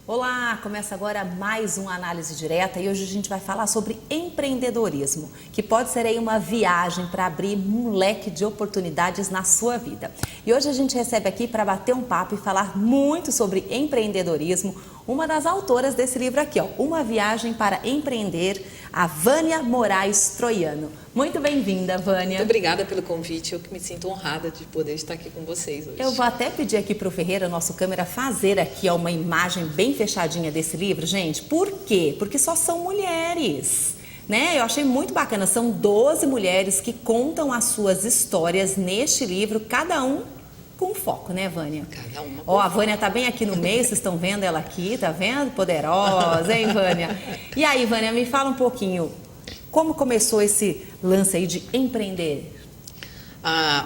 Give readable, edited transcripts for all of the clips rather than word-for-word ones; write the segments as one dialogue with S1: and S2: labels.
S1: Olá, começa agora mais uma análise direta e hoje a gente vai falar sobre empreendedorismo, que pode ser aí uma viagem para abrir um leque de oportunidades na sua vida. E hoje a gente recebe aqui para bater um papo e falar muito sobre empreendedorismo, uma das autoras desse livro aqui, ó, Uma Viagem para Empreender, a Vânia Moraes Troiano. Muito bem-vinda, Vânia.
S2: Muito obrigada pelo convite, eu que me sinto honrada de poder estar aqui com vocês hoje.
S1: Eu vou até pedir aqui para o Ferreira, nosso câmera, fazer aqui ó, uma imagem bem fechadinha desse livro, gente. Por quê? Porque só são mulheres, né? Eu achei muito bacana, são 12 mulheres que contam as suas histórias neste livro, cada um com foco, né, Vânia?
S2: Cada uma.
S1: Ó, a Vânia tá bem aqui no meio, vocês estão vendo ela aqui, tá vendo? Poderosa, hein, Vânia? E aí, Vânia, me fala um pouquinho, como começou esse lance aí de empreender?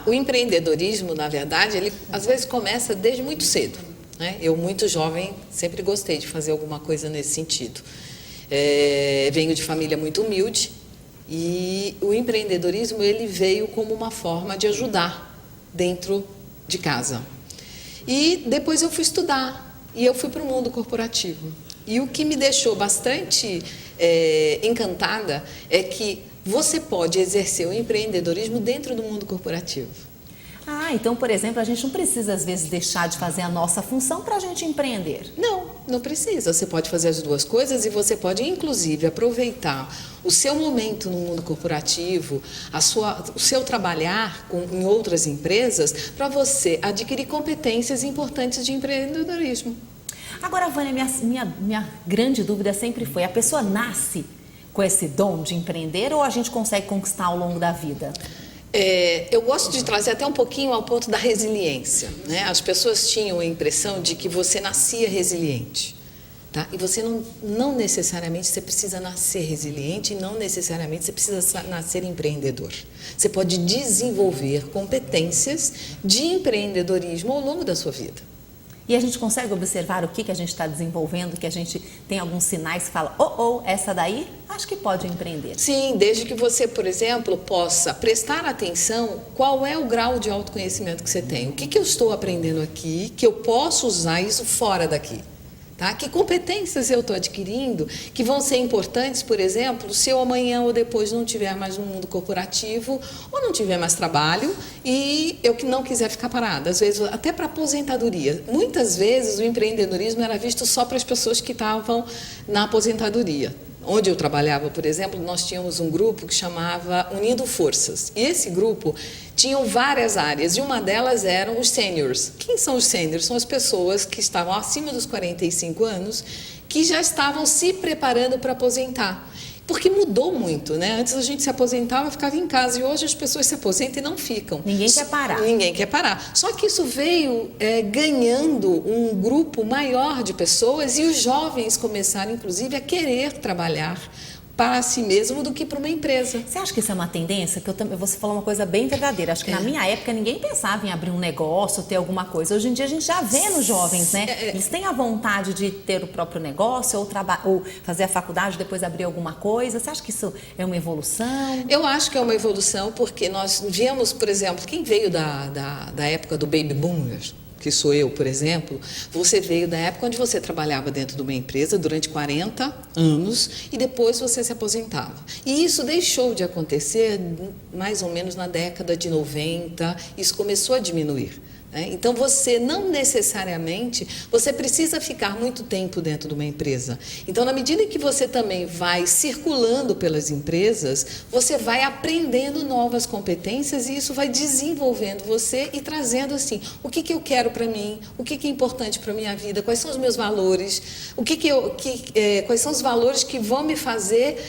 S2: O empreendedorismo, na verdade, ele às vezes começa desde muito cedo, né? Eu, muito jovem, sempre gostei de fazer alguma coisa nesse sentido. Venho de família muito humilde e o empreendedorismo ele veio como uma forma de ajudar dentro de casa. E depois eu fui estudar e eu fui para o mundo corporativo. E o que me deixou bastante encantada é que você pode exercer o empreendedorismo dentro do mundo corporativo.
S1: Então, por exemplo, a gente não precisa, às vezes, deixar de fazer a nossa função para a gente empreender.
S2: Não precisa. Você pode fazer as duas coisas e você pode, inclusive, aproveitar o seu momento no mundo corporativo, o seu trabalhar em outras empresas, para você adquirir competências importantes de empreendedorismo.
S1: Agora, Vânia, minha grande dúvida sempre foi, a pessoa nasce com esse dom de empreender ou a gente consegue conquistar ao longo da vida?
S2: Eu gosto de trazer até um pouquinho ao ponto da resiliência, né? As pessoas tinham a impressão de que você nascia resiliente, tá? E você não necessariamente você precisa nascer resiliente e não necessariamente você precisa nascer empreendedor. Você pode desenvolver competências de empreendedorismo ao longo da sua vida.
S1: E a gente consegue observar o que a gente está desenvolvendo, que a gente tem alguns sinais que fala, essa daí, acho que pode empreender.
S2: Sim, desde que você, por exemplo, possa prestar atenção qual é o grau de autoconhecimento que você tem. O que eu estou aprendendo aqui, que eu posso usar isso fora daqui. Tá? Que competências eu estou adquirindo que vão ser importantes, por exemplo, se eu amanhã ou depois não estiver mais no mundo corporativo ou não tiver mais trabalho e eu não quiser ficar parada, às vezes até para aposentadoria. Muitas vezes o empreendedorismo era visto só para as pessoas que estavam na aposentadoria. Onde eu trabalhava, por exemplo, nós tínhamos um grupo que chamava Unindo Forças. E esse grupo tinha várias áreas e uma delas eram os seniors. Quem são os seniors? São as pessoas que estavam acima dos 45 anos, que já estavam se preparando para aposentar. Porque mudou muito, né? Antes a gente se aposentava e ficava em casa e hoje as pessoas se aposentam e não ficam.
S1: Ninguém quer parar.
S2: Ninguém quer parar. Só que isso veio ganhando um grupo maior de pessoas e os jovens começaram, inclusive, a querer trabalhar para si mesmo do que para uma empresa.
S1: Você acha que isso é uma tendência? Que você falou uma coisa bem verdadeira. Acho que na minha época ninguém pensava em abrir um negócio, ter alguma coisa. Hoje em dia a gente já vê nos jovens, né? Eles têm a vontade de ter o próprio negócio ou fazer a faculdade, depois abrir alguma coisa. Você acha que isso é uma evolução?
S2: Eu acho que é uma evolução porque nós viemos, por exemplo, quem veio da época do Baby Boomer, que sou eu, por exemplo, você veio da época onde você trabalhava dentro de uma empresa durante 40 anos e depois você se aposentava. E isso deixou de acontecer mais ou menos na década de 90, isso começou a diminuir. Então, você não necessariamente, você precisa ficar muito tempo dentro de uma empresa. Então, na medida em que você também vai circulando pelas empresas, você vai aprendendo novas competências e isso vai desenvolvendo você e trazendo assim, o que eu quero para mim, o que é importante para a minha vida, quais são os meus valores, quais são os valores que vão me fazer...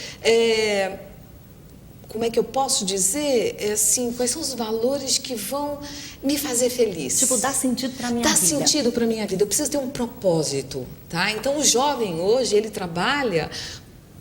S2: como é que eu posso dizer, assim, quais são os valores que vão me fazer feliz?
S1: Tipo, dá sentido para a minha vida.
S2: Dá sentido para a minha vida, eu preciso ter um propósito, tá? Então, o jovem hoje, ele trabalha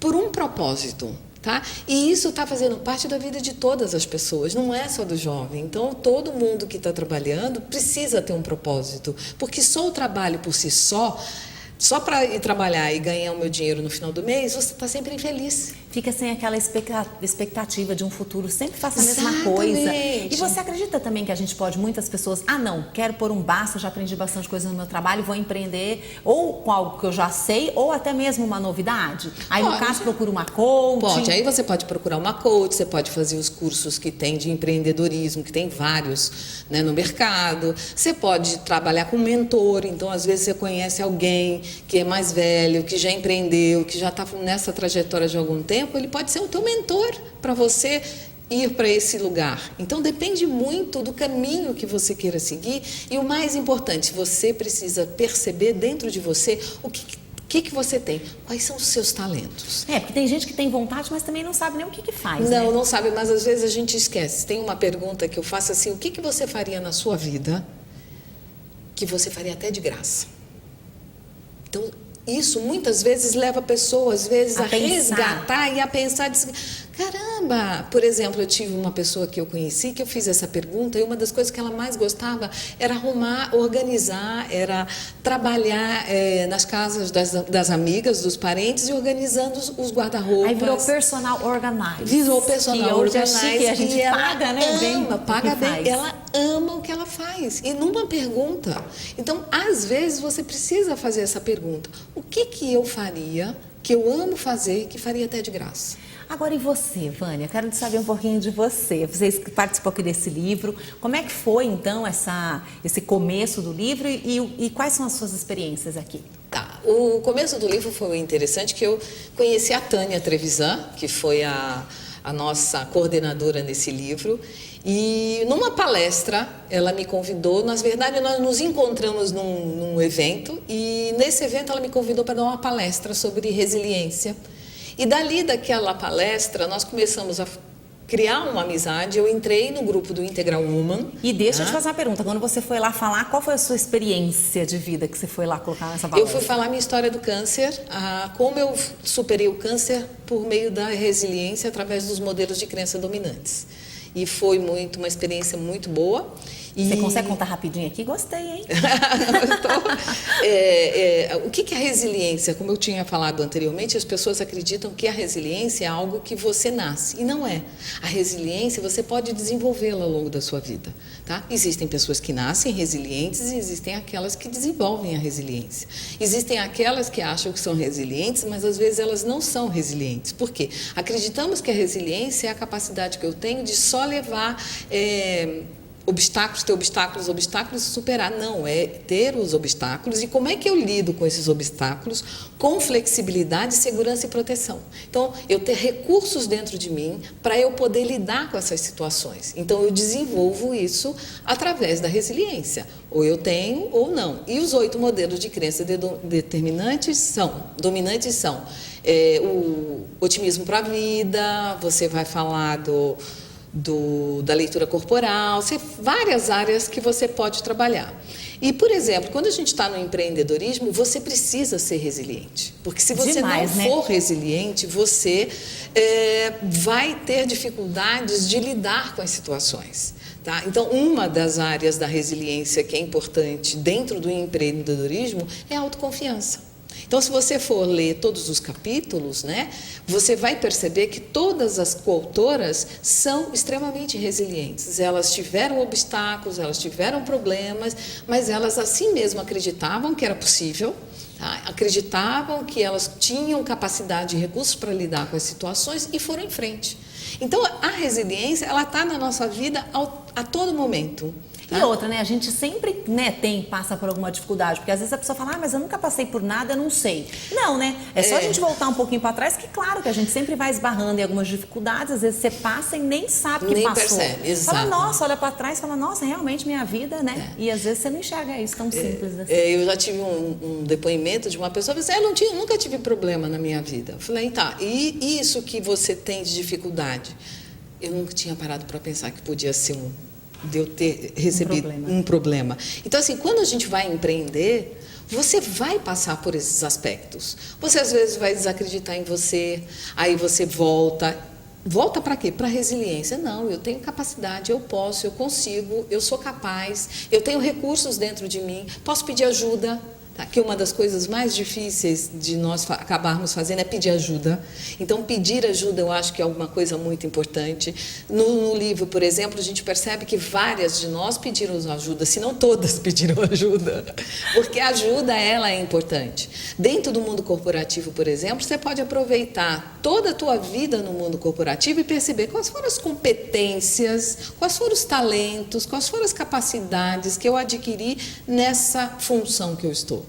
S2: por um propósito, tá? E isso está fazendo parte da vida de todas as pessoas, não é só do jovem. Então, todo mundo que está trabalhando precisa ter um propósito, porque só o trabalho por si só para ir trabalhar e ganhar o meu dinheiro no final do mês, você está sempre infeliz.
S1: fica sem aquela expectativa de um futuro, sempre faça a mesma
S2: Exatamente.
S1: coisa. E você acredita também que a gente pode, muitas pessoas, não, quero pôr um basta, já aprendi bastante coisa no meu trabalho, vou empreender ou com algo que eu já sei, ou até mesmo uma novidade? Aí no caso procura uma coach.
S2: Pode, aí você pode procurar uma coach, você pode fazer os cursos que tem de empreendedorismo, que tem vários, né, no mercado. Você pode trabalhar com mentor, então às vezes você conhece alguém que é mais velho, que já empreendeu, que já está nessa trajetória de algum tempo, ele pode ser o teu mentor para você ir para esse lugar. Então depende muito do caminho que você queira seguir e o mais importante, você precisa perceber dentro de você o que você tem, quais são os seus talentos.
S1: Porque tem gente que tem vontade, mas também não sabe nem o que faz.
S2: Não,
S1: né?
S2: não sabe, mas às vezes a gente esquece. Tem uma pergunta que eu faço assim, o que você faria na sua vida que você faria até de graça? Então, isso muitas vezes leva a pessoa, às vezes, a resgatar e a pensar, caramba! Por exemplo, eu tive uma pessoa que eu conheci, que eu fiz essa pergunta, e uma das coisas que ela mais gostava era arrumar, organizar, era trabalhar nas casas das amigas, dos parentes, e organizando os guarda-roupas.
S1: Aí virou personal organizer.
S2: Virou personal organizer.
S1: E a gente paga, né?
S2: Paga bem. Ela ama o que ela faz. E numa pergunta. Então, às vezes, você precisa fazer essa pergunta. O que eu faria, que eu amo fazer, que faria até de graça?
S1: Agora, e você, Vânia? Quero saber um pouquinho de você. Você participou aqui desse livro. Como é que foi, então, esse começo do livro e quais são as suas experiências aqui?
S2: Tá. O começo do livro foi interessante, que eu conheci a Tânia Trevisan, que foi a nossa coordenadora nesse livro. E numa palestra, ela me convidou, na verdade nós nos encontramos num evento, e nesse evento ela me convidou para dar uma palestra sobre resiliência. E daquela palestra, nós começamos a criar uma amizade. Eu entrei no grupo do Integral Woman.
S1: E deixa eu te fazer uma pergunta, quando você foi lá falar, qual foi a sua experiência de vida que você foi lá colocar nessa palestra?
S2: Eu fui falar minha história do câncer, como eu superei o câncer por meio da resiliência através dos modelos de crença dominantes. E foi uma experiência muito boa.
S1: Você consegue contar rapidinho aqui? Gostei, hein?
S2: O que é a resiliência? Como eu tinha falado anteriormente, as pessoas acreditam que a resiliência é algo que você nasce. E não é. A resiliência você pode desenvolvê-la ao longo da sua vida. Tá? Existem pessoas que nascem resilientes e existem aquelas que desenvolvem a resiliência. Existem aquelas que acham que são resilientes, mas às vezes elas não são resilientes. Por quê? Acreditamos que a resiliência é a capacidade que eu tenho de só levar ter obstáculos e superar. Não, é ter os obstáculos e como é que eu lido com esses obstáculos com flexibilidade, segurança e proteção. Então, eu ter recursos dentro de mim para eu poder lidar com essas situações. Então, eu desenvolvo isso através da resiliência. Ou eu tenho ou não. E os 8 modelos de crença dominantes são o otimismo para a vida, você vai falar da leitura corporal, várias áreas que você pode trabalhar. E, por exemplo, quando a gente está no empreendedorismo, você precisa ser resiliente. Porque se você não for resiliente, você vai ter dificuldades de lidar com as situações. Tá? Então, uma das áreas da resiliência que é importante dentro do empreendedorismo é a autoconfiança. Então, se você for ler todos os capítulos, né, você vai perceber que todas as coautoras são extremamente resilientes. Elas tiveram obstáculos, elas tiveram problemas, mas elas assim mesmo acreditavam que era possível, tá? Acreditavam que elas tinham capacidade e recursos para lidar com as situações e foram em frente. Então, a resiliência, ela está na nossa vida a todo momento.
S1: E outra, né? A gente sempre, passa por alguma dificuldade, porque às vezes a pessoa fala, mas eu nunca passei por nada, eu não sei. Não, né? É só a gente voltar um pouquinho para trás, que claro que a gente sempre vai esbarrando em algumas dificuldades, às vezes você passa e nem sabe que passou.
S2: Nem percebe, exato.
S1: Fala, nossa, olha para trás, fala, nossa, realmente minha vida, né? E às vezes você não enxerga isso tão simples assim.
S2: Eu já tive um depoimento de uma pessoa que disse, eu nunca tive problema na minha vida. Eu falei, tá, e isso que você tem de dificuldade? Eu nunca tinha parado para pensar que podia ser de eu ter recebido um problema. Então, assim, quando a gente vai empreender, você vai passar por esses aspectos. Você, às vezes, vai desacreditar em você, aí você volta. Volta para quê? Para a resiliência. Não, eu tenho capacidade, eu posso, eu consigo, eu sou capaz, eu tenho recursos dentro de mim, posso pedir ajuda. Tá? Que uma das coisas mais difíceis de nós acabarmos fazendo é pedir ajuda. Então, pedir ajuda eu acho que é uma coisa muito importante. No livro, por exemplo, a gente percebe que várias de nós pediram ajuda, se não todas pediram ajuda, porque a ajuda, ela é importante. Dentro do mundo corporativo, por exemplo, você pode aproveitar toda a tua vida no mundo corporativo e perceber quais foram as competências, quais foram os talentos, quais foram as capacidades que eu adquiri nessa função que eu estou.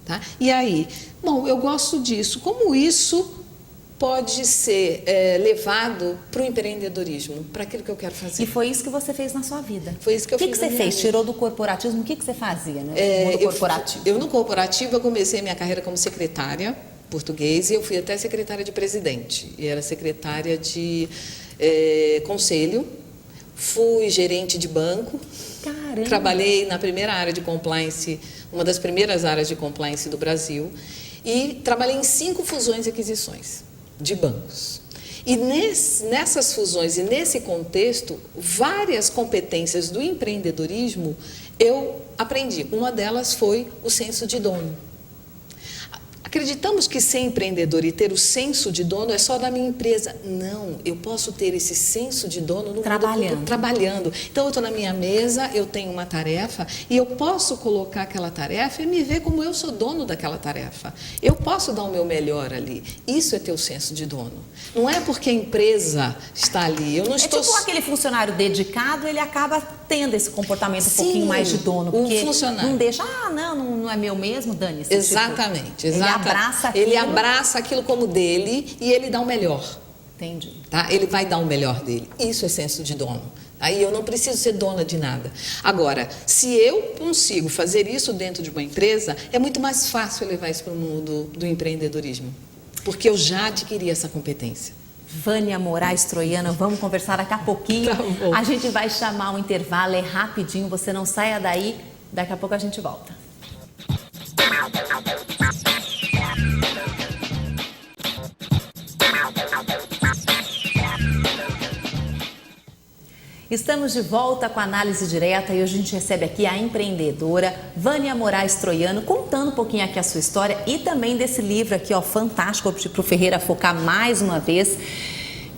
S2: Tá? E aí, bom, eu gosto disso. Como isso pode ser levado para o empreendedorismo, para aquilo que eu quero fazer?
S1: E foi isso que você fez na sua vida.
S2: Foi isso que eu fiz.
S1: O que você fez? Tirou do corporativismo? O que você fazia no mundo corporativo?
S2: Eu no corporativo, eu comecei a minha carreira como secretária português e eu fui até secretária de presidente. E era secretária de conselho. Fui gerente de banco.
S1: Caramba.
S2: Trabalhei na primeira área de compliance, uma das primeiras áreas de compliance do Brasil, e trabalhei em 5 fusões e aquisições de bancos. E nessas fusões e nesse contexto, várias competências do empreendedorismo eu aprendi. Uma delas foi o senso de dono. Acreditamos que ser empreendedor e ter o senso de dono é só da minha empresa. Não, eu posso ter esse senso de dono no mundo trabalhando. Então, eu estou na minha mesa, eu tenho uma tarefa e eu posso colocar aquela tarefa e me ver como eu sou dono daquela tarefa. Eu posso dar o meu melhor ali. Isso é ter o senso de dono. Não é porque a empresa está ali. Eu não estou...
S1: tipo aquele funcionário dedicado, ele acaba tendo esse comportamento um pouquinho mais de dono. Porque não deixa, não é meu mesmo, dane-se.
S2: Exatamente,
S1: exatamente.
S2: Ele abraça aquilo como dele e ele dá o melhor.
S1: Entendi.
S2: Tá? Ele vai dar o melhor dele. Isso é senso de dono. Aí eu não preciso ser dona de nada. Agora, se eu consigo fazer isso dentro de uma empresa, é muito mais fácil levar isso para o mundo do empreendedorismo. Porque eu já adquiri essa competência.
S1: Vânia Moraes Troiano, vamos conversar daqui a pouquinho.
S2: Tá bom.
S1: A gente vai chamar um intervalo, é rapidinho, você não saia daí, daqui a pouco a gente volta. Estamos de volta com a Análise Direta e hoje a gente recebe aqui a empreendedora Vânia Moraes Troiano, contando um pouquinho aqui a sua história e também desse livro aqui, ó, fantástico, para o Ferreira focar mais uma vez,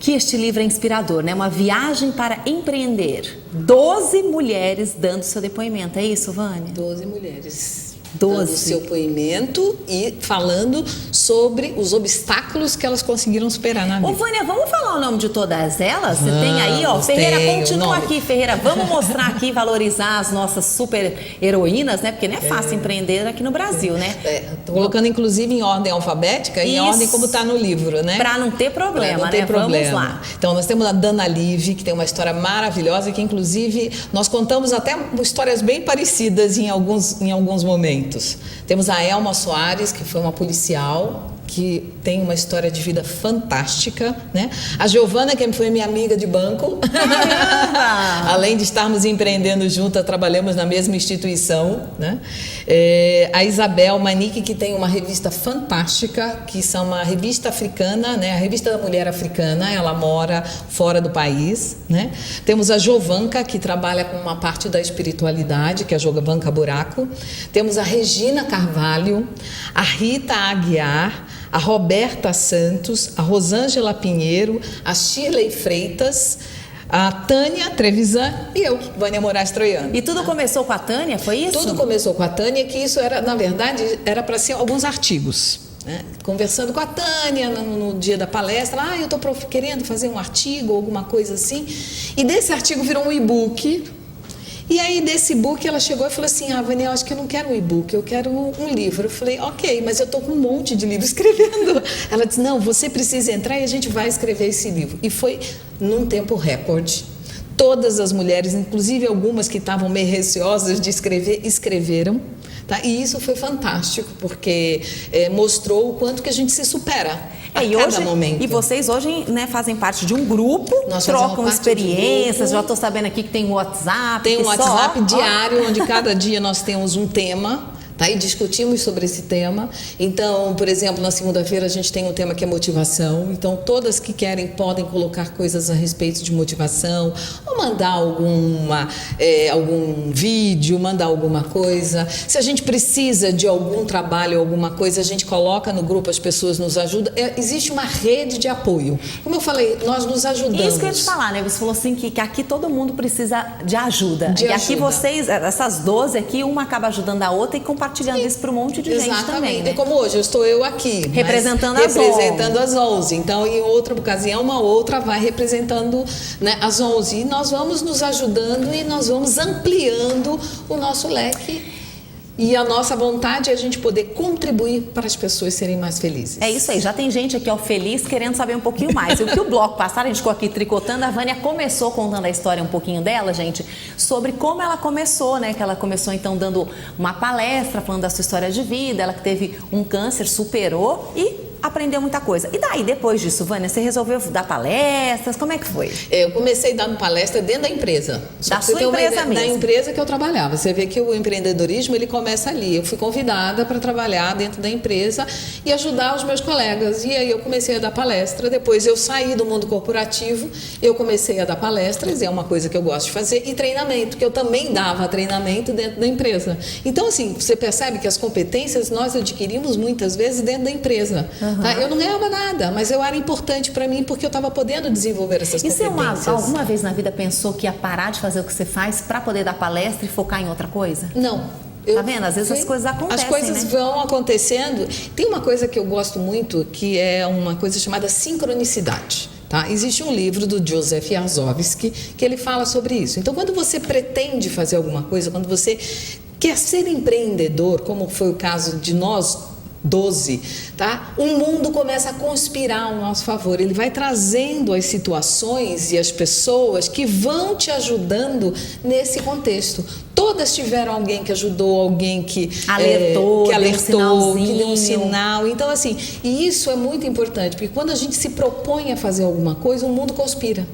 S1: que este livro é inspirador, né? Uma viagem para empreender. 12 mulheres dando seu depoimento, é isso, Vânia?
S2: 12 mulheres.
S1: 12.
S2: Dando seu depoimento e falando sobre os obstáculos que elas conseguiram superar na vida.
S1: Ô, Vânia, vamos falar o nome de todas elas? Você tem aí, ó, Ferreira, continua aqui, Ferreira. Vamos mostrar aqui, valorizar as nossas super heroínas, né? Porque não é fácil empreender aqui no Brasil, né?
S2: Tô colocando, inclusive, em ordem alfabética e em ordem como está no livro, né?
S1: Para não ter problema, né? Vamos lá.
S2: Então, nós temos a Dana Live, que tem uma história maravilhosa, que, inclusive, nós contamos até histórias bem parecidas em alguns momentos. Temos a Elma Soares, que foi uma policial, que tem uma história de vida fantástica, né? A Giovana, que foi minha amiga de banco. Além de estarmos empreendendo juntas, trabalhamos na mesma instituição, né? A Isabel Manique, que tem uma revista fantástica, que são uma revista africana, né? A Revista da Mulher Africana, ela mora fora do país, né? Temos a Jovanka, que trabalha com uma parte da espiritualidade, que é a Jovanka Buraco. Temos a Regina Carvalho, a Rita Aguiar, a Roberta Santos, a Rosângela Pinheiro, a Shirley Freitas, a Tânia Trevisan e eu, Vânia Moraes Troiano.
S1: E tudo começou com a Tânia, foi isso?
S2: Tudo começou com a Tânia, que isso era, na verdade, era para ser alguns artigos. Né? Conversando com a Tânia no dia da palestra, eu estou querendo fazer um artigo, alguma coisa assim. E desse artigo virou um e-book. E aí, desse e-book, ela chegou e falou assim, Vânia, eu acho que eu não quero um e-book, eu quero um livro. Eu falei, ok, mas eu estou com um monte de livro escrevendo. Ela disse, não, você precisa entrar e a gente vai escrever esse livro. E foi num tempo recorde. Todas as mulheres, inclusive algumas que estavam meio receosas de escrever, escreveram. Tá? E isso foi fantástico, porque mostrou o quanto que a gente se supera a cada momento.
S1: E vocês hoje, né, fazem parte de um grupo, trocam experiências, já estou sabendo aqui que tem um WhatsApp.
S2: Tem um WhatsApp diário, onde cada dia nós temos um tema. Tá? E discutimos sobre esse tema. Então, por exemplo, na segunda-feira a gente tem um tema que é motivação. Então, todas que querem podem colocar coisas a respeito de motivação, ou mandar algum vídeo, mandar alguma coisa. Se a gente precisa de algum trabalho, alguma coisa, a gente coloca no grupo, as pessoas nos ajudam. Existe uma rede de apoio. Como eu falei, nós nos ajudamos.
S1: Isso que eu ia te falar, né? Você falou assim que aqui todo mundo precisa de ajuda. E aqui vocês, essas 12 aqui, uma acaba ajudando a outra e compartilhando isso para um monte de gente também, né?
S2: E como hoje, eu estou aqui.
S1: Representando
S2: as 11. Então, em outra ocasião, uma outra vai representando, né, as 11. E nós vamos nos ajudando e nós vamos ampliando o nosso leque. E a nossa vontade é a gente poder contribuir para as pessoas serem mais felizes.
S1: É isso aí, já tem gente aqui, ó, feliz, querendo saber um pouquinho mais. O que o bloco passado, a gente ficou aqui tricotando, a Vânia começou contando a história um pouquinho dela, gente, sobre como ela começou, né? Que ela começou então dando uma palestra, falando da sua história de vida, ela que teve um câncer, superou e aprendeu muita coisa. E daí, depois disso, Vânia, você resolveu dar palestras? Como é que foi?
S2: Eu comecei dando palestra dentro da empresa.
S1: Da sua empresa mesmo?
S2: Da empresa que eu trabalhava. Você vê que o empreendedorismo, ele começa ali. Eu fui convidada para trabalhar dentro da empresa e ajudar os meus colegas. E aí eu comecei a dar palestra. Depois eu saí do mundo corporativo, eu comecei a dar palestras, é uma coisa que eu gosto de fazer, e treinamento, que eu também dava treinamento dentro da empresa. Então, assim, você percebe que as competências nós adquirimos muitas vezes dentro da empresa. Tá? Eu não ganhava nada, mas eu era importante para mim porque eu estava podendo desenvolver essas competências.
S1: E você alguma vez na vida pensou que ia parar de fazer o que você faz para poder dar palestra e focar em outra coisa?
S2: Não.
S1: Tá vendo? Às vezes as coisas acontecem,
S2: as coisas, né, vão acontecendo. Tem uma coisa que eu gosto muito, que é uma coisa chamada sincronicidade. Tá? Existe um livro do Joseph Jarzowski que ele fala sobre isso. Então, quando você pretende fazer alguma coisa, quando você quer ser empreendedor, como foi o caso de nós 12, tá? O mundo começa a conspirar ao nosso favor. Ele vai trazendo as situações e as pessoas que vão te ajudando nesse contexto. Todas tiveram alguém que ajudou, alguém que alertou, que deu um sinal. Então, assim, e isso é muito importante, porque quando a gente se propõe a fazer alguma coisa, o mundo conspira.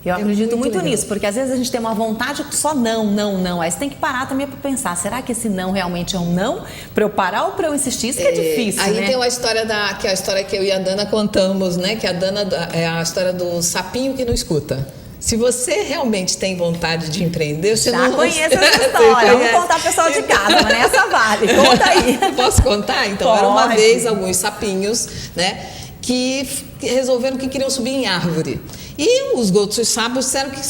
S1: Eu acredito muito nisso, porque às vezes a gente tem uma vontade só não. Aí você tem que parar também para pensar, será que esse não realmente é um não? Para eu parar ou para eu insistir? Isso que é difícil,
S2: aí,
S1: né?
S2: Aí tem a história que eu e a Dana contamos, né? Que a Dana é a história do sapinho que não escuta. Se você realmente tem vontade de empreender, você
S1: já
S2: não...
S1: conhece essa história. Vamos contar pro pessoal de casa, mas essa vale. Conta aí.
S2: Posso contar? Então,
S1: Pode.
S2: Era uma vez alguns sapinhos, né? Que resolveram que queriam subir em árvore. E os outros sapos disseram que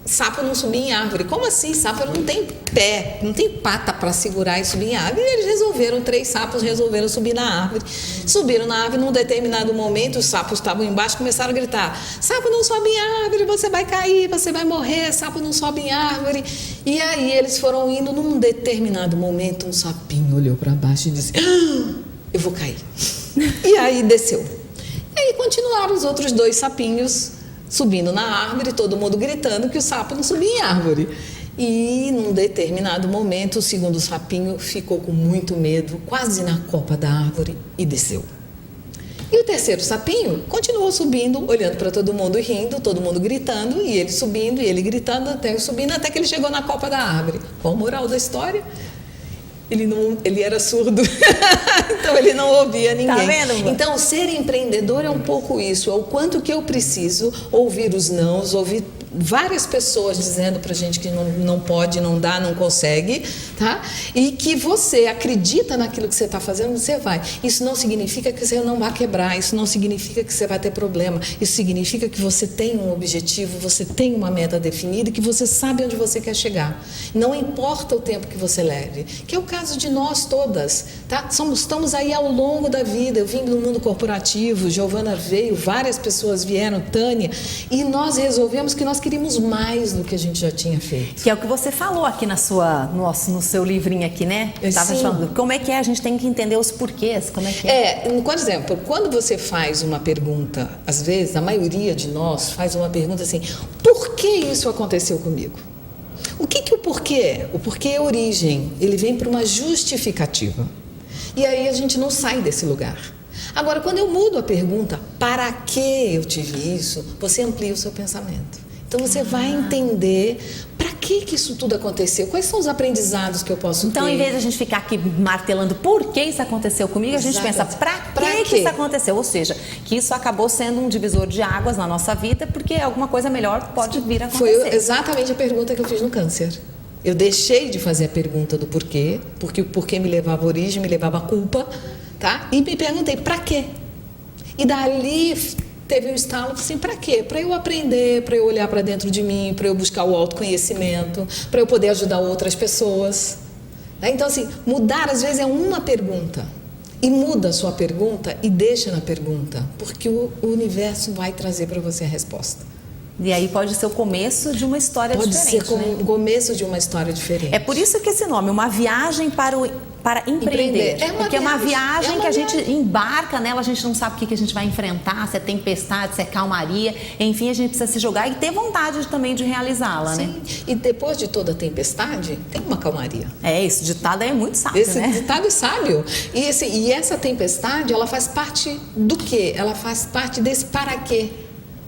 S2: sapo não subia em árvore. Como assim? Sapo não tem pé, não tem pata para segurar e subir em árvore. E eles resolveram, 3 sapos resolveram subir na árvore. Subiram na árvore, num determinado momento, os sapos estavam embaixo e começaram a gritar: sapo não sobe em árvore, você vai cair, você vai morrer, sapo não sobe em árvore. E aí eles foram indo, num determinado momento, um sapinho olhou para baixo e disse: eu vou cair. E aí desceu. E aí continuaram os outros 2 sapinhos subindo na árvore, todo mundo gritando que o sapo não subia em árvore. E num determinado momento, o segundo sapinho ficou com muito medo, quase na copa da árvore, e desceu. E o terceiro sapinho continuou subindo, olhando para todo mundo e rindo, todo mundo gritando, e ele subindo, e ele gritando, até que ele chegou na copa da árvore. Qual a moral da história? Ele era surdo, então ele não ouvia ninguém.
S1: Tá vendo?
S2: Então, ser empreendedor é um pouco isso, é o quanto que eu preciso ouvir os nãos, ouvir várias pessoas dizendo pra gente que não pode, não dá, não consegue, tá? E que você acredita naquilo que você está fazendo, você vai. Isso não significa que você não vai quebrar, isso não significa que você vai ter problema, isso significa que você tem um objetivo, você tem uma meta definida e que você sabe onde você quer chegar. Não importa o tempo que você leve, que é o caso de nós todas, tá? Estamos aí ao longo da vida. Eu vim do mundo corporativo, Giovana veio, várias pessoas vieram, Tânia, e nós resolvemos que nós queríamos mais do que a gente já tinha feito.
S1: Que é o que você falou aqui no seu livrinho aqui, né? Estava falando, como é que é? A gente tem que entender os porquês, como é que é?
S2: Por exemplo, quando você faz uma pergunta, às vezes, a maioria de nós faz uma pergunta assim: por que isso aconteceu comigo? O que o porquê é? O porquê é origem, ele vem para uma justificativa. E aí a gente não sai desse lugar. Agora, quando eu mudo a pergunta, para que eu tive isso? Você amplia o seu pensamento. Então você vai entender para que isso tudo aconteceu? Quais são os aprendizados que eu posso
S1: Então,
S2: ter?
S1: em vez de a gente ficar aqui martelando por que isso aconteceu comigo, a gente pensa, pra que isso aconteceu? Ou seja, que isso acabou sendo um divisor de águas na nossa vida, porque alguma coisa melhor pode vir a acontecer.
S2: Foi exatamente a pergunta que eu fiz no câncer. Eu deixei de fazer a pergunta do porquê, porque o porquê me levava à origem, me levava à culpa, tá? E me perguntei, pra quê? E dali teve um estalo assim, para quê? Para eu aprender, para eu olhar para dentro de mim, para eu buscar o autoconhecimento, para eu poder ajudar outras pessoas. Então, assim, mudar às vezes é uma pergunta. E muda a sua pergunta e deixa na pergunta, porque o universo vai trazer para você a resposta.
S1: E aí pode ser o começo de uma história diferente.
S2: Pode ser como o começo de uma história diferente.
S1: É por isso que esse nome, uma viagem para empreender. Porque é uma viagem que a gente embarca nela, a gente não sabe o que a gente vai enfrentar, se é tempestade, se é calmaria. Enfim, a gente precisa se jogar e ter vontade também de realizá-la, né?
S2: E depois de toda a tempestade, tem uma calmaria.
S1: Esse ditado aí é muito sábio,
S2: Esse
S1: né?
S2: ditado é sábio. E essa tempestade, ela faz parte do quê? Ela faz parte desse para quê?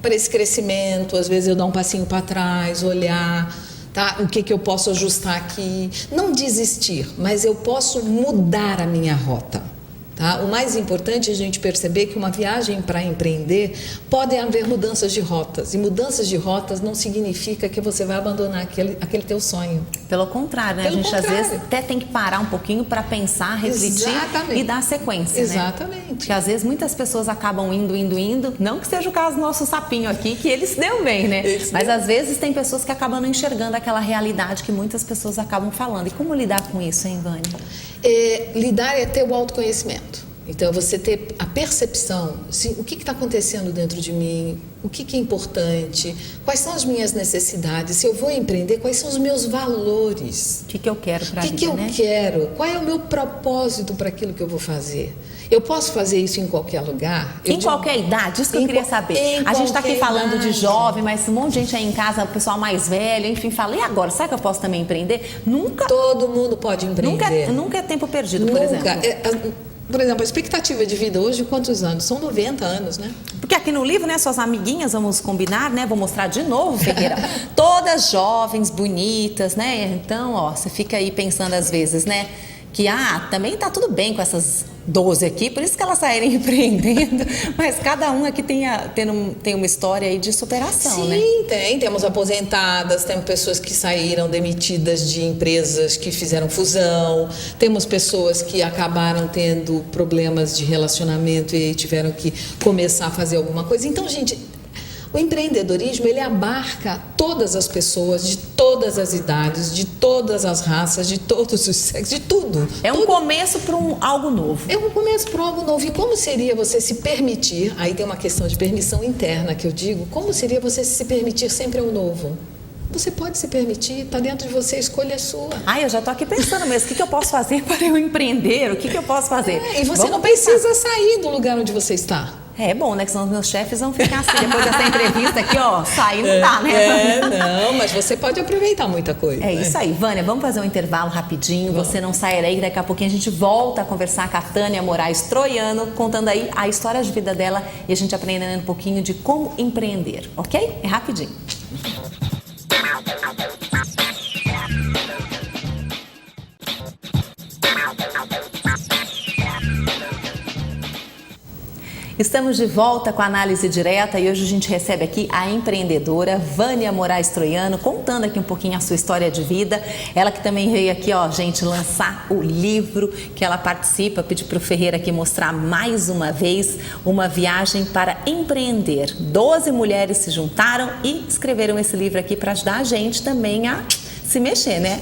S2: Para esse crescimento, às vezes eu dar um passinho para trás, olhar, tá? O que eu posso ajustar aqui. Não desistir, mas eu posso mudar a minha rota. Tá? O mais importante é a gente perceber que uma viagem para empreender pode haver mudanças de rotas. E mudanças de rotas não significa que você vai abandonar aquele teu sonho.
S1: Pelo contrário, né? A gente às vezes até tem que parar um pouquinho para pensar, refletir e dar sequência.
S2: Exatamente.
S1: Né? Porque às vezes muitas pessoas acabam indo. Não que seja o caso do nosso sapinho aqui, que ele se deu bem, né? Mas às vezes tem pessoas que acabam não enxergando aquela realidade que muitas pessoas acabam falando. E como lidar com isso, hein, Vânia?
S2: Lidar é ter o autoconhecimento. Então, você ter a percepção, o que está acontecendo dentro de mim, o que é importante, quais são as minhas necessidades, se eu vou empreender, quais são os meus valores.
S1: O que eu quero para a vida,
S2: O que eu quero, qual é o meu propósito para aquilo que eu vou fazer. Eu posso fazer isso em qualquer lugar?
S1: Em qualquer idade? Isso que eu queria saber. A gente está aqui falando de jovem, mas um monte de gente aí em casa, o pessoal mais velho, enfim, fala, e agora? Será que eu posso também empreender? Nunca.
S2: Todo mundo pode empreender.
S1: Nunca é tempo perdido, por exemplo.
S2: Por exemplo, a expectativa de vida hoje, quantos anos? São 90 anos, né?
S1: Porque aqui no livro, né, suas amiguinhas, vamos combinar, né? Vou mostrar de novo, Ferreira. Todas jovens, bonitas, né? Então, ó, você fica aí pensando às vezes, né? Que, também tá tudo bem com essas 12 aqui, por isso que elas saírem empreendendo, mas cada um aqui tem uma história aí de superação, né?
S2: Sim, temos aposentadas, temos pessoas que saíram demitidas de empresas que fizeram fusão, temos pessoas que acabaram tendo problemas de relacionamento e tiveram que começar a fazer alguma coisa. Então, gente, o empreendedorismo, ele abarca todas as pessoas, de todas as idades, de todas as raças, de todos os sexos, de tudo.
S1: É um começo para algo novo.
S2: É um começo para algo novo. E como seria você se permitir, aí tem uma questão de permissão interna que eu digo, como seria você se permitir sempre ao novo? Você pode se permitir, está dentro de você, a escolha é sua.
S1: Eu já estou aqui pensando mesmo, o que eu posso fazer para eu empreender? O que eu posso fazer?
S2: E você não precisa sair do lugar onde você está.
S1: É bom, né? Que senão os meus chefes vão ficar assim, depois dessa entrevista aqui, ó, sair não dá, né?
S2: Não, mas você pode aproveitar muita coisa.
S1: É isso aí. Vânia, vamos fazer um intervalo rapidinho, você não sai daí, daqui a pouquinho a gente volta a conversar com a Tânia Moraes Troiano, contando aí a história de vida dela e a gente aprendendo um pouquinho de como empreender, ok? É rapidinho. Estamos de volta com a análise direta e hoje a gente recebe aqui a empreendedora Vânia Moraes Troiano, contando aqui um pouquinho a sua história de vida. Ela que também veio aqui, ó, gente, lançar o livro que ela participa, pedi para o Ferreira aqui mostrar mais uma vez uma viagem para empreender. 12 mulheres se juntaram e escreveram esse livro aqui para ajudar a gente também a se mexer, né?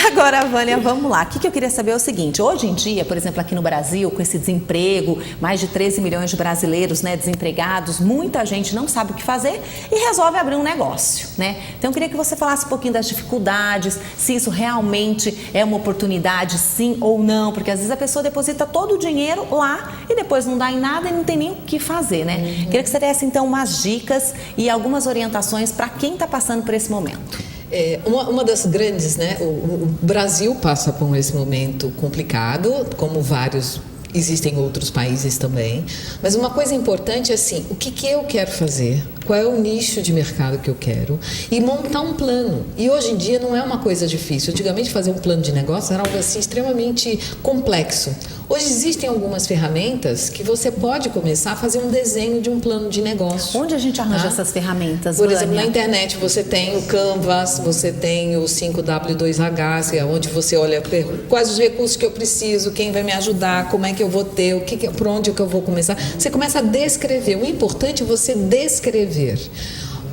S1: Agora, Vânia, vamos lá. O que eu queria saber é o seguinte, hoje em dia, por exemplo, aqui no Brasil, com esse desemprego, mais de 13 milhões de brasileiros, né, desempregados, muita gente não sabe o que fazer e resolve abrir um negócio, né? Então, eu queria que você falasse um pouquinho das dificuldades, se isso realmente é uma oportunidade, sim ou não, porque às vezes a pessoa deposita todo o dinheiro lá e depois não dá em nada e não tem nem o que fazer, né? Queria que você desse, então, umas dicas e algumas orientações para quem está passando por esse momento.
S2: Uma das grandes, né? O Brasil passa por esse momento complicado, como vários existem outros países também, mas uma coisa importante é assim, o que eu quero fazer, qual é o nicho de mercado que eu quero e montar um plano. E hoje em dia não é uma coisa difícil. Antigamente fazer um plano de negócio era algo assim extremamente complexo. Hoje existem algumas ferramentas que você pode começar a fazer um desenho de um plano de negócio.
S1: Onde a gente arranja essas ferramentas,
S2: Por exemplo,
S1: Vânia?
S2: na internet você tem o Canvas, você tem o 5W2H, que é onde você olha quais os recursos que eu preciso, quem vai me ajudar, como é que eu vou ter, por onde que eu vou começar. Você começa a descrever. O importante é você descrever.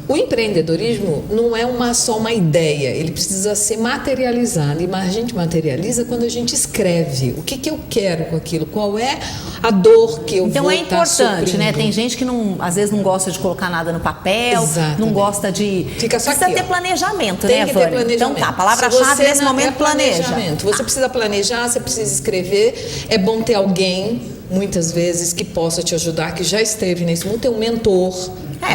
S2: O empreendedorismo não é só uma ideia, ele precisa ser materializado. E a gente materializa quando a gente escreve. O que eu quero com aquilo? Qual é a dor que eu
S1: então
S2: vou
S1: é
S2: estar
S1: importante,
S2: suprindo?
S1: né? Tem gente que às vezes não gosta de colocar nada no papel,
S2: Exatamente.
S1: não gosta de...
S2: Fica só
S1: precisa
S2: aqui,
S1: ter
S2: ó.
S1: planejamento,
S2: Tem
S1: né,
S2: que
S1: Vânia?
S2: ter planejamento.
S1: Então tá, palavra-chave
S2: Se você
S1: nesse
S2: não
S1: momento,
S2: é
S1: planeja.
S2: planejamento. Você precisa planejar, você precisa escrever. É bom ter alguém, muitas vezes, que possa te ajudar, que já esteve nesse mundo, ter um mentor.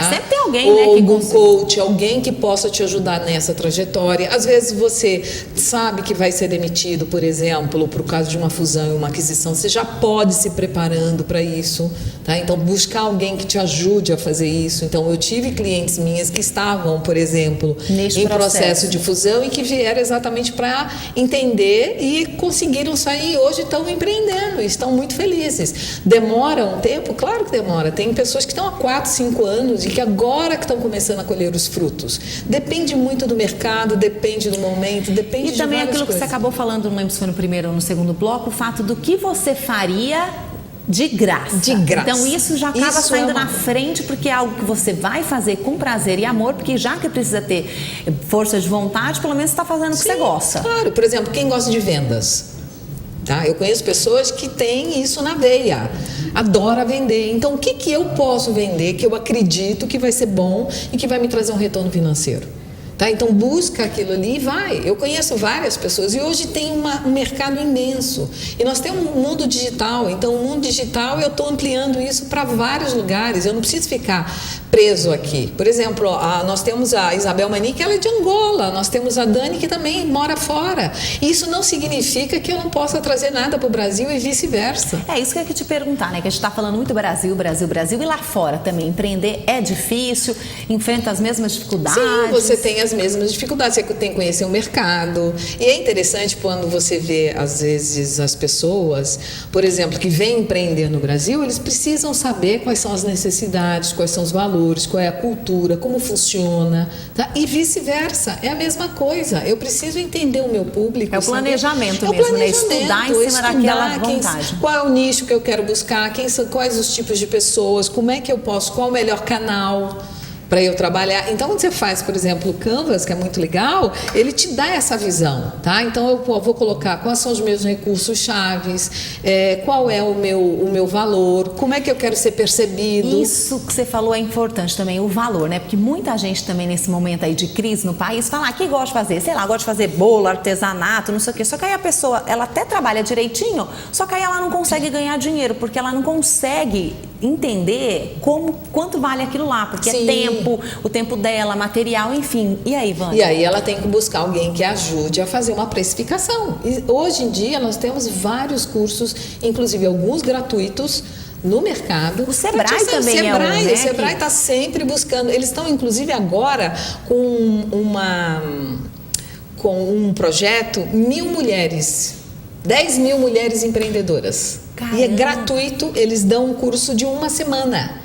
S1: Sempre tem alguém,
S2: ou
S1: né, que
S2: algum coach, alguém que possa te ajudar nessa trajetória. Às vezes você sabe que vai ser demitido, por exemplo, por causa de uma fusão e uma aquisição, você já pode se preparando para isso, tá? Então buscar alguém que te ajude a fazer isso. Então eu tive clientes minhas que estavam, por exemplo, em processo de fusão e que vieram exatamente para entender e conseguiram sair e hoje estão empreendendo, estão muito felizes. Demora um tempo? Claro que demora. Tem pessoas que estão há 4, 5 anos e que agora que estão começando a colher os frutos. Depende muito do mercado, depende do momento, depende de várias coisas.
S1: E também aquilo que você acabou falando, não lembro se foi no primeiro ou no segundo bloco, o fato do que você faria de graça.
S2: De graça.
S1: Então isso já acaba saindo na frente, porque é algo que você vai fazer com prazer e amor, porque já que precisa ter força de vontade, pelo menos você está fazendo o que você gosta.
S2: Claro, por exemplo, quem gosta de vendas? Tá? Eu conheço pessoas que têm isso na veia, adora vender. Então, o que eu posso vender que eu acredito que vai ser bom e que vai me trazer um retorno financeiro? Tá? Então, busca aquilo ali e vai. Eu conheço várias pessoas e hoje tem um mercado imenso. E nós temos um mundo digital. Então, o mundo digital, eu estou ampliando isso para vários lugares. Eu não preciso ficar preso aqui. Por exemplo, nós temos a Isabel Mani, que ela é de Angola. Nós temos a Dani, que também mora fora. Isso não significa que eu não possa trazer nada para o Brasil e vice-versa.
S1: É isso que eu ia te perguntar, né? Que a gente está falando muito Brasil, Brasil, Brasil. E lá fora também, empreender é difícil, enfrenta as mesmas dificuldades.
S2: Sim, você tem as mesmas dificuldades, você tem que conhecer o mercado. E é interessante quando você vê, às vezes, as pessoas, por exemplo, que vêm empreender no Brasil, eles precisam saber quais são as necessidades, quais são os valores, qual é a cultura, como funciona, tá? E vice-versa, é a mesma coisa. Eu preciso entender o meu público.
S1: É o planejamento mesmo, né? Estudar em cima daquela vontade.
S2: Qual é o nicho que eu quero buscar, quais os tipos de pessoas, como é que eu posso, qual o melhor canal para eu trabalhar. Então, quando você faz, por exemplo, o Canvas, que é muito legal, ele te dá essa visão, tá? Então, eu vou colocar quais são os meus recursos chaves, qual é o meu valor, como é que eu quero ser percebido.
S1: Isso que você falou é importante também, o valor, né? Porque muita gente também nesse momento aí de crise no país fala, que gosta de fazer? Sei lá, gosta de fazer bolo, artesanato, não sei o quê. Só que aí a pessoa, ela até trabalha direitinho, só que aí ela não consegue ganhar dinheiro, porque ela não consegue entender quanto vale aquilo lá, porque
S2: Sim.
S1: é tempo, o tempo dela, material, enfim. E aí, Vânia?
S2: E aí ela tem que buscar alguém que ajude a fazer uma precificação. E hoje em dia nós temos vários cursos, inclusive alguns gratuitos, no mercado.
S1: O Sebrae também é um, né?
S2: O Sebrae está sempre buscando. Eles estão, inclusive, agora com um projeto 1.000 mulheres. 10.000 mulheres empreendedoras.
S1: Caramba.
S2: E é gratuito, eles dão um curso de 1 semana.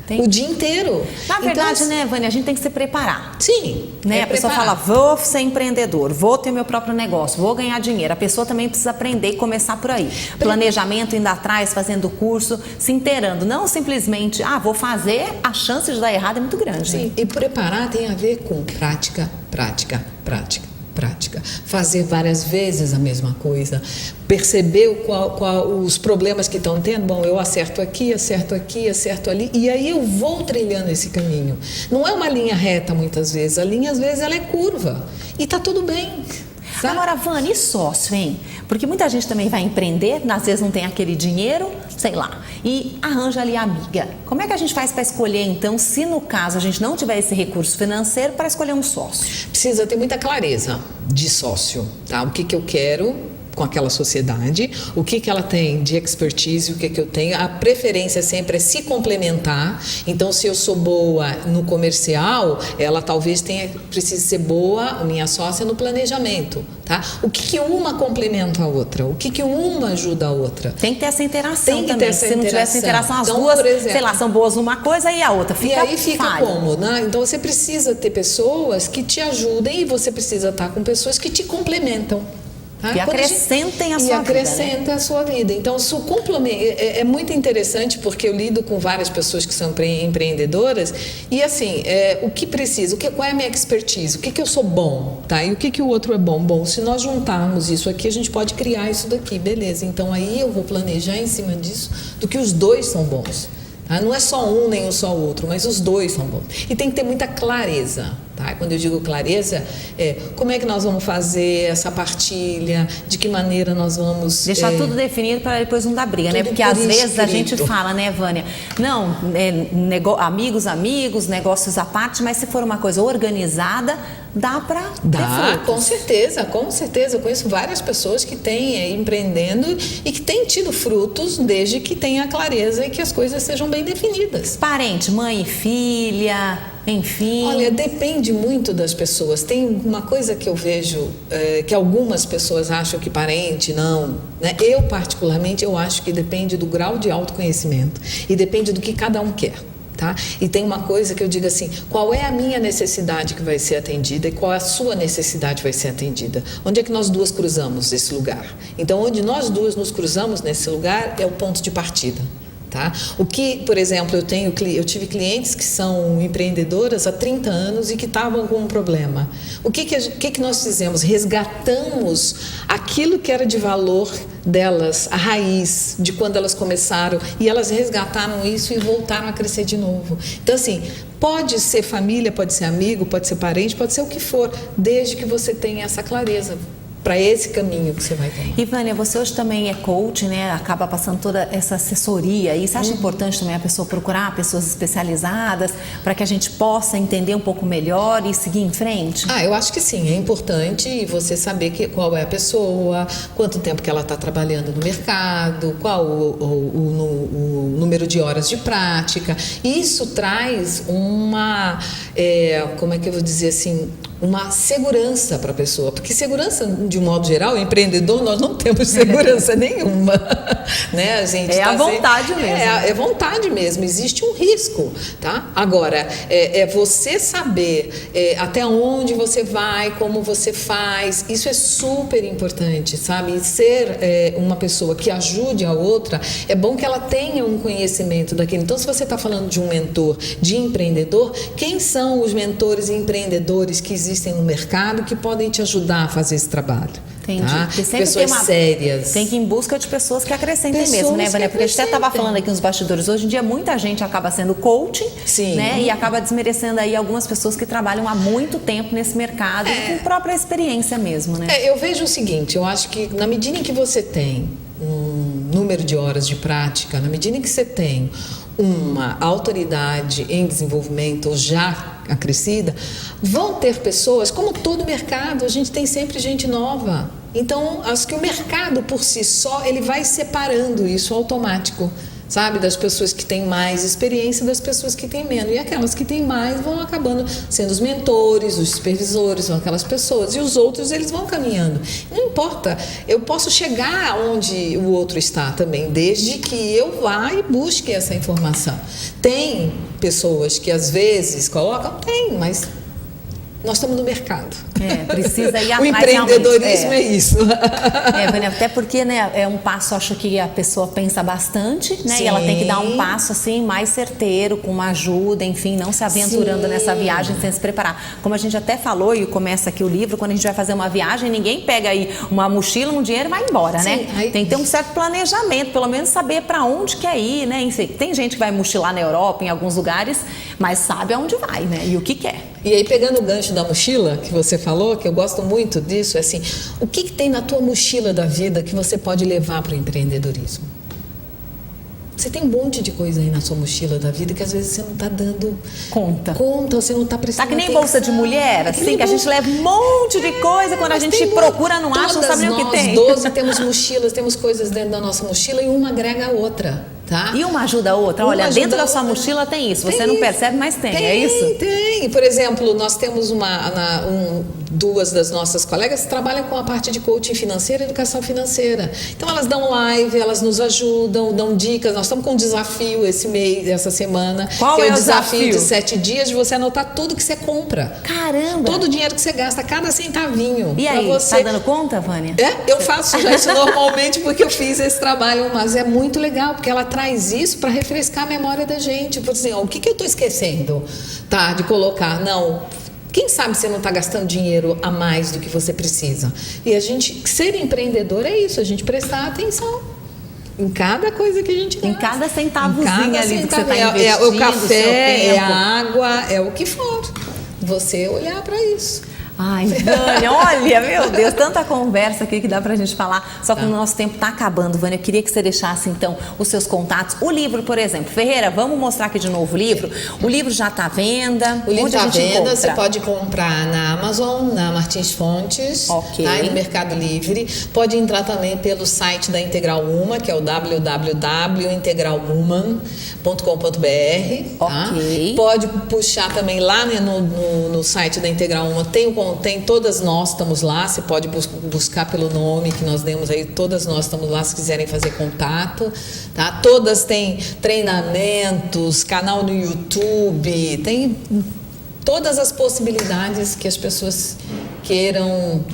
S2: O dia inteiro.
S1: Na verdade,
S2: então,
S1: né, Vânia, a gente tem que se preparar.
S2: Sim.
S1: Né? A pessoa fala, vou ser empreendedor, vou ter meu próprio negócio, vou ganhar dinheiro. A pessoa também precisa aprender e começar por aí. Planejamento, indo atrás, fazendo curso, se inteirando. Não simplesmente, vou fazer, a chance de dar errado é muito grande.
S2: Sim, e preparar tem a ver com prática, prática, prática. Prática, fazer várias vezes a mesma coisa, perceber os problemas que estão tendo. Bom, eu acerto aqui, acerto ali, e aí eu vou trilhando esse caminho. Não é uma linha reta muitas vezes, a linha às vezes ela é curva e tá tudo bem. Sabe?
S1: Agora, Vânia, e sócio, hein? Porque muita gente também vai empreender, às vezes não tem aquele dinheiro, sei lá, e arranja ali a amiga. Como é que a gente faz para escolher, então, se no caso a gente não tiver esse recurso financeiro, para escolher um sócio?
S2: Precisa ter muita clareza de sócio, tá? O que eu quero, com aquela sociedade, o que ela tem de expertise, o que eu tenho. A preferência sempre é se complementar. Então, se eu sou boa no comercial, ela talvez precise ser boa, minha sócia, no planejamento, tá? O que uma complementa a outra? O que uma ajuda a outra?
S1: Tem que ter essa interação
S2: também.
S1: Se não tiver essa interação, as
S2: então,
S1: duas,
S2: por exemplo,
S1: sei lá, são boas numa coisa e a outra fica
S2: E aí fica
S1: falha.
S2: como, né? Então, você precisa ter pessoas que te ajudem e você precisa estar com pessoas que te complementam. Tá?
S1: E acrescentem a sua vida.
S2: E acrescentem a sua vida. Então, é muito interessante porque eu lido com várias pessoas que são empreendedoras e assim, o que precisa, qual é a minha expertise, o que eu sou bom, tá? E o que o outro é bom? Bom, se nós juntarmos isso aqui, a gente pode criar isso daqui, beleza. Então, aí eu vou planejar em cima disso do que os dois são bons. Tá? Não é só um nem só o outro, mas os dois são bons. E tem que ter muita clareza. Tá? Quando eu digo clareza, como é que nós vamos fazer essa partilha, de que maneira nós vamos...
S1: Deixar tudo definido para depois não dar briga, né? Porque às vezes a gente fala, né, Vânia? Não, amigos, negócios à parte, mas se for uma coisa organizada, dá para ter frutos.
S2: Com certeza. Eu conheço várias pessoas que têm empreendendo e que têm tido frutos desde que tenha clareza e que as coisas sejam bem definidas.
S1: Parente, mãe e filha, enfim.
S2: Olha, depende muito das pessoas. Tem uma coisa que eu vejo que algumas pessoas acham que parente não, né? Eu particularmente eu acho que depende do grau de autoconhecimento e depende do que cada um quer. Tá? E tem uma coisa que eu digo assim, qual é a minha necessidade que vai ser atendida e qual a sua necessidade vai ser atendida? Onde é que nós duas cruzamos esse lugar? Então, onde nós duas nos cruzamos nesse lugar é o ponto de partida. Tá? O que, por exemplo, eu tive clientes que são empreendedoras há 30 anos e que estavam com um problema. O que nós fizemos? Resgatamos aquilo que era de valor delas, a raiz de quando elas começaram, e elas resgataram isso e voltaram a crescer de novo. Então, assim, pode ser família, pode ser amigo, pode ser parente, pode ser o que for, desde que você tenha essa clareza para esse caminho que você vai ter.
S1: E Vânia, você hoje também é coach, né? Acaba passando toda essa assessoria. E você acha importante também a pessoa procurar pessoas especializadas para que a gente possa entender um pouco melhor e seguir em frente?
S2: Eu acho que sim. É importante você saber qual é a pessoa, quanto tempo que ela está trabalhando no mercado, qual o número de horas de prática. Isso traz uma, como é que eu vou dizer assim, uma segurança para a pessoa, porque segurança, de um modo geral, empreendedor, nós não temos segurança nenhuma, né? A gente
S1: a vontade mesmo.
S2: É vontade mesmo, existe um risco, tá? Agora, você saber até onde você vai, como você faz, isso é super importante, sabe? E ser uma pessoa que ajude a outra, é bom que ela tenha um conhecimento daquilo. Então, se você está falando de um mentor, de empreendedor, quem são os mentores e empreendedores que existem no mercado que podem te ajudar a fazer esse trabalho?
S1: Entendi.
S2: Tá? Pessoas sérias.
S1: Tem que ir em busca de pessoas que acrescentem mesmo, né, Vânia? Porque a gente até estava falando aqui nos bastidores, hoje em dia muita gente acaba sendo coaching, né? E acaba desmerecendo aí algumas pessoas que trabalham há muito tempo nesse mercado e com própria experiência mesmo, né?
S2: Eu vejo o seguinte, eu acho que na medida em que você tem um número de horas de prática, na medida em que você tem uma autoridade em desenvolvimento já acrescida, vão ter pessoas, como todo mercado, a gente tem sempre gente nova. Então, acho que o mercado por si só, ele vai separando isso automático, sabe? Das pessoas que têm mais experiência das pessoas que têm menos. E aquelas que têm mais vão acabando sendo os mentores, os supervisores, são aquelas pessoas. E os outros, eles vão caminhando. Não importa, eu posso chegar onde o outro está também, desde que eu vá e busque essa informação. Tem pessoas que às vezes colocam, mas nós estamos no mercado.
S1: Precisa ir atrás.
S2: O empreendedorismo é isso.
S1: Vânia, até porque, né, é um passo, acho que a pessoa pensa bastante, né?
S2: Sim.
S1: E ela tem que dar um passo assim mais certeiro, com uma ajuda, enfim, não se aventurando nessa viagem sem se preparar. Como a gente até falou e começa aqui o livro, quando a gente vai fazer uma viagem, ninguém pega aí uma mochila, um dinheiro e vai embora, né? Tem que ter um certo planejamento, pelo menos saber para onde quer ir, né? Enfim, tem gente que vai mochilar na Europa, em alguns lugares, mas sabe aonde vai, né? E o que quer.
S2: E aí, pegando o gancho da mochila que você falou, que eu gosto muito disso, é assim, o que tem na tua mochila da vida que você pode levar para o empreendedorismo? Você tem um monte de coisa aí na sua mochila da vida que às vezes você não está dando
S1: Conta,
S2: você não está prestando
S1: tá que nem
S2: atenção.
S1: bolsa de mulher, assim, que a gente leva um monte de coisa, quando a
S2: Mas
S1: gente
S2: tem
S1: procura, não acha, não sabe nem o que tem.
S2: Nós 12 temos mochilas, temos coisas dentro da nossa mochila e uma agrega a outra, tá?
S1: E uma ajuda a outra.
S2: Uma
S1: Olha,
S2: ajuda
S1: dentro
S2: a
S1: da sua
S2: outra.
S1: mochila tem isso. Você
S2: Tem
S1: não
S2: isso.
S1: percebe, mas tem, é isso?
S2: Tem. Por exemplo, nós temos duas das nossas colegas que trabalham com a parte de coaching financeiro e educação financeira. Então, elas dão live, elas nos ajudam, dão dicas. Nós estamos com um desafio essa semana.
S1: Qual
S2: que
S1: é o
S2: desafio? De
S1: desafio?
S2: 7 dias de você anotar tudo que você compra.
S1: Caramba!
S2: Todo o dinheiro que você gasta, cada centavinho.
S1: E aí,
S2: você...
S1: tá dando conta, Vânia?
S2: Eu faço já isso normalmente porque eu fiz esse trabalho, mas é muito legal, porque ela traz isso para refrescar a memória da gente. Por assim, o que eu estou esquecendo, tá, de colocar? Não. Quem sabe você não está gastando dinheiro a mais do que você precisa? E a gente, ser empreendedor é isso, a gente prestar atenção em cada coisa que a gente gasta.
S1: Em cada centavozinho ali que você está
S2: É
S1: investindo,
S2: o café,
S1: seu
S2: é
S1: tempo.
S2: a água, é o que for. Você olhar para isso.
S1: Ai, Vânia, olha, meu Deus, tanta conversa aqui que dá pra gente falar, só que o nosso tempo tá acabando, Vânia. Eu queria que você deixasse, então, os seus contatos. O livro, por exemplo. Ferreira, vamos mostrar aqui de novo o livro? O livro já tá à venda?
S2: O livro
S1: Onde
S2: está
S1: a
S2: à
S1: gente
S2: venda,
S1: encontra?
S2: você pode comprar na Amazon, na Martins Fontes,
S1: Ok.
S2: tá? E no Mercado Livre. Pode entrar também pelo site da Integral Uma, que é o www.integralwoman.com.br. Tá?
S1: Ok.
S2: Pode puxar também lá, né, no site da Integral Uma, tem todas nós estamos lá, você pode buscar pelo nome que nós demos aí, todas nós estamos lá se quiserem fazer contato, tá? Todas têm treinamentos, canal no YouTube, tem todas as possibilidades que as pessoas queiram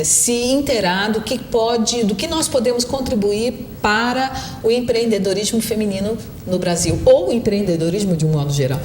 S2: se inteirar do que nós podemos contribuir para o empreendedorismo feminino no Brasil, ou o empreendedorismo de um modo geral.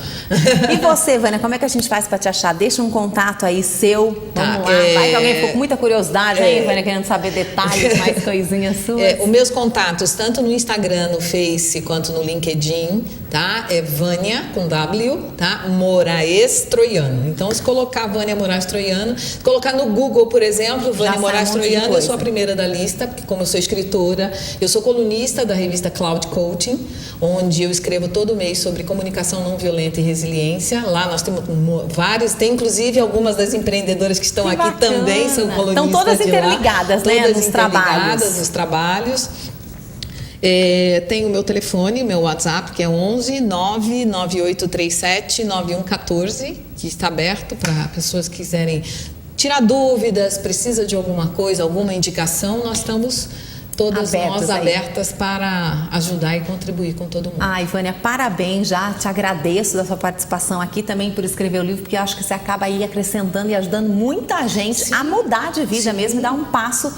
S1: E você, Vânia, como é que a gente faz para te achar? Deixa um contato aí seu, vamos lá. Vai que alguém ficou com muita curiosidade aí, Vânia, querendo saber detalhes, mais coisinhas suas.
S2: Os meus contatos, tanto no Instagram, no Face, quanto no LinkedIn, tá? É Vânia, com W, tá? Moraes Troiano. Então, se colocar Vânia Moraes Troiano, colocar no Google, por exemplo, Vânia
S1: sai
S2: Moraes
S1: um monte de
S2: Troiano, eu
S1: coisa.
S2: sou a primeira da lista, porque como eu sou escritora, eu sou colunista da revista Cloud Coaching, onde eu escrevo todo mês sobre comunicação não violenta e resiliência. Lá nós temos vários, tem inclusive algumas das empreendedoras que estão
S1: Que
S2: aqui
S1: bacana.
S2: também, são colunistas
S1: Estão todas
S2: de lá.
S1: interligadas, né,
S2: Todas
S1: nos
S2: interligadas nos trabalhos. Tem o meu telefone, meu WhatsApp, que é 11 99837 9114, que está aberto para pessoas que quiserem tirar dúvidas, precisa de alguma coisa, alguma indicação, nós estamos todas nós abertas para ajudar e contribuir com todo mundo.
S1: Ai, Vânia, parabéns, já te agradeço da sua participação aqui, também por escrever o livro, porque eu acho que você acaba aí acrescentando e ajudando muita gente a mudar de vida mesmo e dar um passo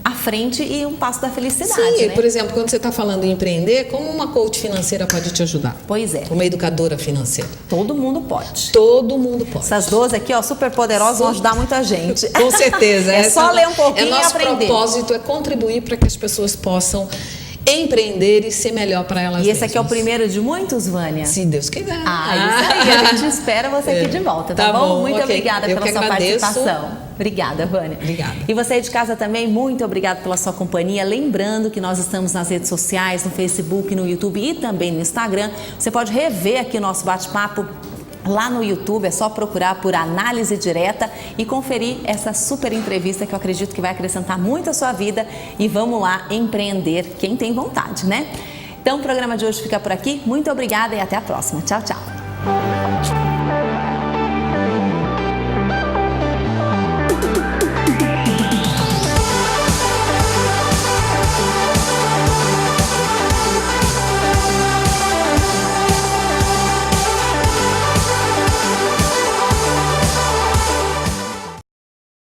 S1: à frente e um passo da felicidade,
S2: Sim,
S1: né?
S2: por exemplo, quando você está falando em empreender, como uma coach financeira pode te ajudar?
S1: Pois é.
S2: Uma educadora financeira.
S1: Todo mundo pode.
S2: Todo mundo pode.
S1: Essas 12 aqui, ó, super poderosas, vão ajudar muita gente.
S2: Com certeza.
S1: É só ler um pouquinho e aprender.
S2: Nosso propósito é contribuir para que as pessoas possam empreender e ser melhor para elas
S1: E esse
S2: mesmas.
S1: aqui é o primeiro de muitos, Vânia?
S2: Se Deus quiser.
S1: Isso aí. A gente espera você aqui de volta, tá bom? Muito
S2: ok.
S1: obrigada
S2: Eu
S1: pela
S2: que
S1: sua
S2: agradeço.
S1: participação. Obrigada, Vânia.
S2: Obrigada.
S1: E você aí de casa também, muito obrigada pela sua companhia. Lembrando que nós estamos nas redes sociais, no Facebook, no YouTube e também no Instagram. Você pode rever aqui o nosso bate-papo lá no YouTube, é só procurar por Análise Direta e conferir essa super entrevista que eu acredito que vai acrescentar muito à sua vida. E vamos lá empreender quem tem vontade, né? Então o programa de hoje fica por aqui. Muito obrigada e até a próxima. Tchau, tchau.